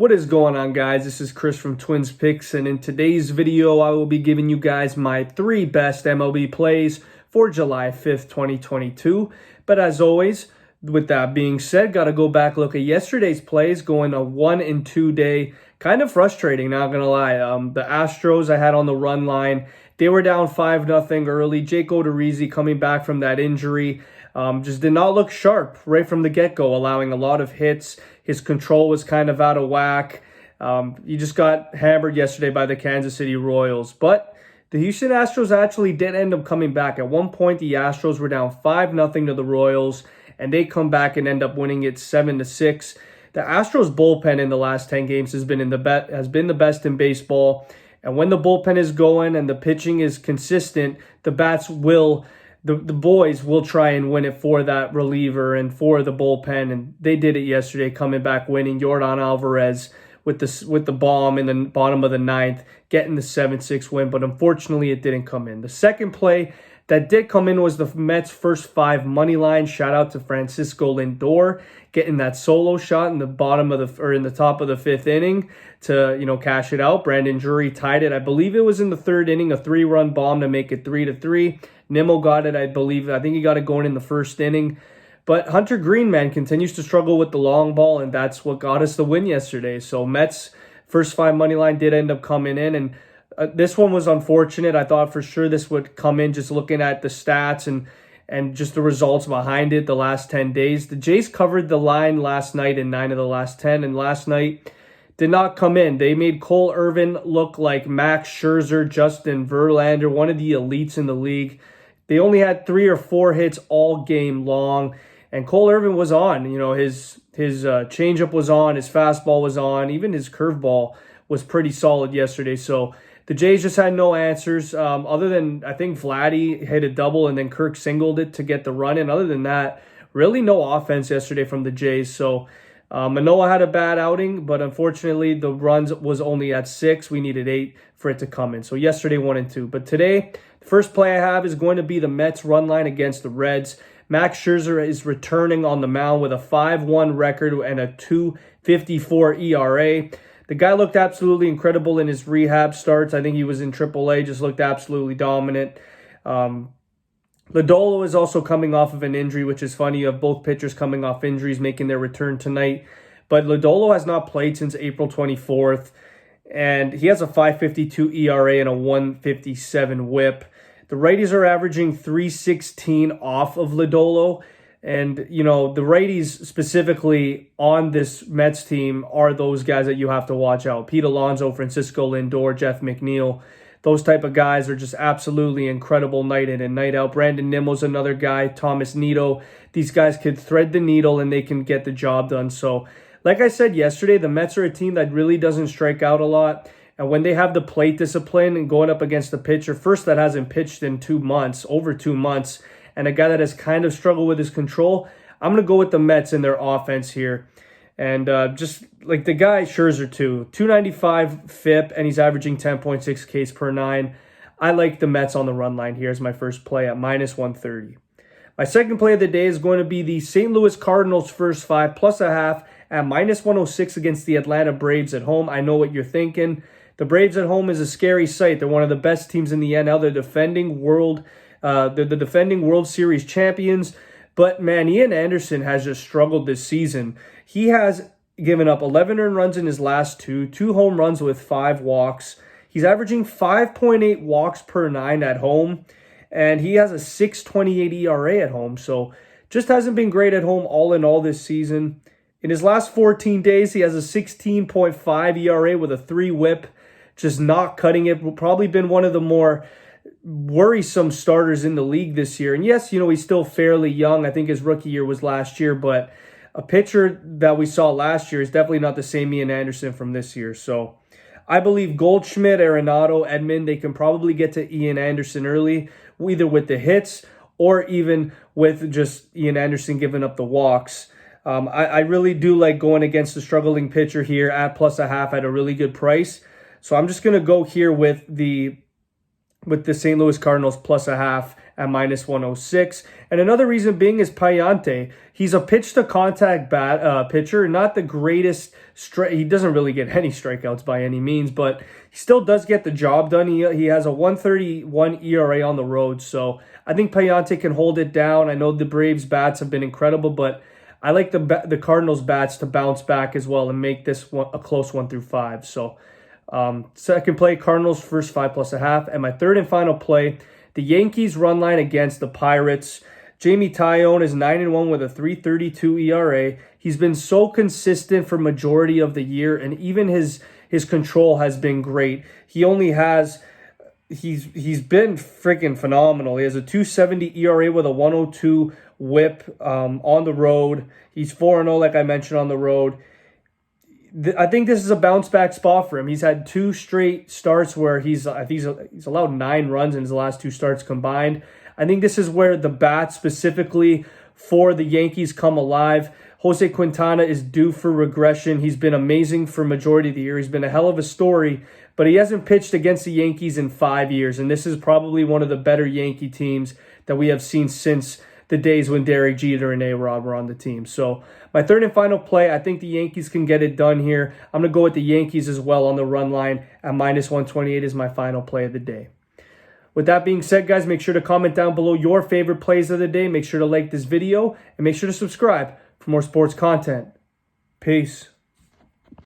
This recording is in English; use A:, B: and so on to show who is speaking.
A: What is going on, guys? This is Chris from Pickzz, and in today's video I will be giving you guys my 3 best MLB plays for July 5th, 2022. But as always, with that being said, gotta go back look at yesterday's plays, going a 1 and 2 day. Kind of frustrating, not gonna lie. The Astros I had on the run line, they were down 5-0 early. Jake Odorizzi coming back from that injury just did not look sharp right from the get-go, allowing a lot of hits. His control was kind of out of whack. He just got hammered yesterday by the Kansas City Royals. But the Houston Astros actually did end up coming back. At one point, the Astros were down 5-0 to the Royals, and they come back and end up winning it 7-6. The Astros bullpen in the last 10 games has been the best in baseball. And when the bullpen is going and the pitching is consistent, the boys will try and win it for that reliever and for the bullpen, and they did it yesterday, coming back winning. Yordan Alvarez with the bomb in the bottom of the 9th, getting the 7-6 win, but unfortunately it didn't come in. The second play that did come in was the Mets' first 5 money line. Shout out to Francisco Lindor getting that solo shot in the top of the 5th inning to cash it out. Brandon Drury tied it. I believe it was in the 3rd inning, a 3-run bomb to make it 3-3. Nimmo got it, I think he got it going in the 1st inning. But Hunter Greenman continues to struggle with the long ball, and that's what got us the win yesterday. So Mets' first 5 money line did end up coming in, and this one was unfortunate. I thought for sure this would come in just looking at the stats and just the results behind it the last 10 days. The Jays covered the line last night in 9 of the last 10, and last night did not come in. They made Cole Irvin look like Max Scherzer, Justin Verlander, one of the elites in the league. They only had 3 or 4 hits all game long, and Cole Irvin was on. His changeup was on, his fastball was on, even his curveball was pretty solid yesterday. So the Jays just had no answers, other than I think Vladdy hit a double and then Kirk singled it to get the run in. Other than that, really no offense yesterday from the Jays. So Manoah had a bad outing, but unfortunately the runs was only at 6. We needed 8 for it to come in. So yesterday 1 and 2. But today, the first play I have is going to be the Mets run line against the Reds. Max Scherzer is returning on the mound with a 5-1 record and a 2.54 ERA. The guy looked absolutely incredible in his rehab starts. I think he was in AAA, just looked absolutely dominant. Lodolo is also coming off of an injury, which is funny. You have both pitchers coming off injuries making their return tonight. But Lodolo has not played since April 24th, and he has a 5.52 ERA and a 1.57 whip. The righties are averaging 3.16 off of Lodolo. And, the righties specifically on this Mets team are those guys that you have to watch out. Pete Alonso, Francisco Lindor, Jeff McNeil. Those type of guys are just absolutely incredible night in and night out. Brandon Nimmo's another guy. Thomas Nido. These guys could thread the needle and they can get the job done. So, like I said yesterday, the Mets are a team that really doesn't strike out a lot. And when they have the plate discipline and going up against the pitcher, first that hasn't pitched in 2 months, over 2 months, and a guy that has kind of struggled with his control, I'm going to go with the Mets in their offense here. And just like the guy, Scherzer too, 295 FIP, and he's averaging 10.6 Ks per 9. I like the Mets on the run line here as my first play at -130. My second play of the day is going to be the St. Louis Cardinals first 5 plus a half at -106 against the Atlanta Braves at home. I know what you're thinking. The Braves at home is a scary sight. They're one of the best teams in the NL. They're the defending World Series champions. But, man, Ian Anderson has just struggled this season. He has given up 11 earned runs in his last 2 home runs with 5 walks. He's averaging 5.8 walks per 9 at home, and he has a 6.28 ERA at home. So, just hasn't been great at home all in all this season. In his last 14 days, he has a 16.5 ERA with a 3 whip. Just not cutting it. Probably been one of the more worrisome starters in the league this year. And yes, he's still fairly young. I think his rookie year was last year, but a pitcher that we saw last year is definitely not the same Ian Anderson from this year. So I believe Goldschmidt, Arenado, Edman, they can probably get to Ian Anderson early, either with the hits or even with just Ian Anderson giving up the walks. I really do like going against the struggling pitcher here at +0.5 at a really good price. So I'm just going to go here with the St. Louis Cardinals +0.5 at -106. And another reason being is Payante. He's a pitch-to-contact pitcher, not the greatest. He doesn't really get any strikeouts by any means, but he still does get the job done. He has a 1.31 ERA on the road, so I think Payante can hold it down. I know the Braves' bats have been incredible, but I like the Cardinals' bats to bounce back as well and make this one a close 1 through 5. So second play, Cardinals first 5+1/2. And my third and final play, the Yankees run line against the Pirates. Jamie Tyone is 9-1 with a 3.32 ERA. He's been so consistent for majority of the year, and even his control has been great. He's been freaking phenomenal. He has a 2.70 ERA with a 1.02 whip on the road. He's 4-0, like I mentioned, on the road. I think this is a bounce back spot for him. He's had 2 straight starts where he's allowed 9 runs in his last 2 starts combined. I think this is where the bats specifically for the Yankees come alive. Jose Quintana is due for regression. He's been amazing for majority of the year. He's been a hell of a story, but he hasn't pitched against the Yankees in 5 years, and this is probably one of the better Yankee teams that we have seen since the days when Derek Jeter and A-Rod were on the team. So my third and final play, I think the Yankees can get it done here. I'm going to go with the Yankees as well on the run line at -128 is my final play of the day. With that being said, guys, make sure to comment down below your favorite plays of the day. Make sure to like this video and make sure to subscribe for more sports content. Peace.